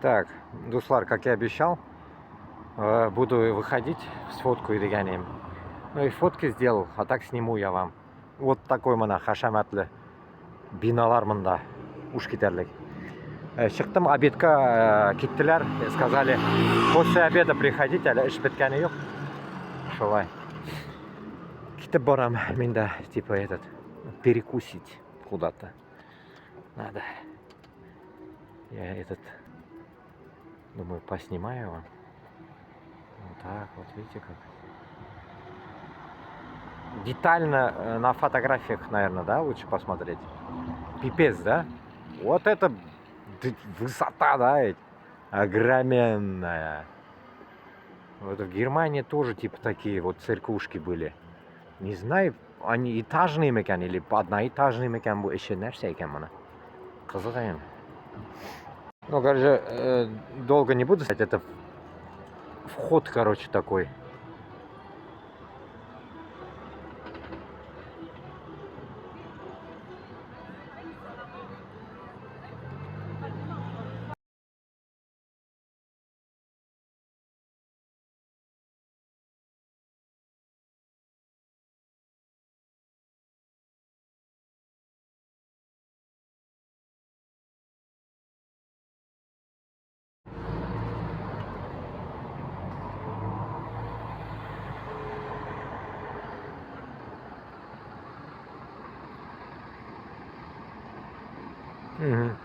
Так, Дуслар, как и обещал, буду выходить, сфоткаю дегенем. Ну и фотки сделал, а так сниму я вам. Вот такой мына хашаматлы биналар мында, уж кетерлік. Шықтым, обедка кеттілер, сказали, после обеда приходить, әлі іш біткені жоқ. Шолай. Кетіп барам, менде, типа, перекусить куда-то. Надо. Я думаю, поснимаю вам. Вот так, вот видите как. Детально на фотографиях, наверное, да, лучше посмотреть. Пипец, да? Вот это высота, да, огроменная. Вот в Германии тоже типа такие вот церквушки были. Не знаю, они этажные мекен или одноэтажные мекен bu işi neresi eкен bana. Kızıkayım. Ну, короче, долго не буду сказать, это вход, короче, такой. Угу.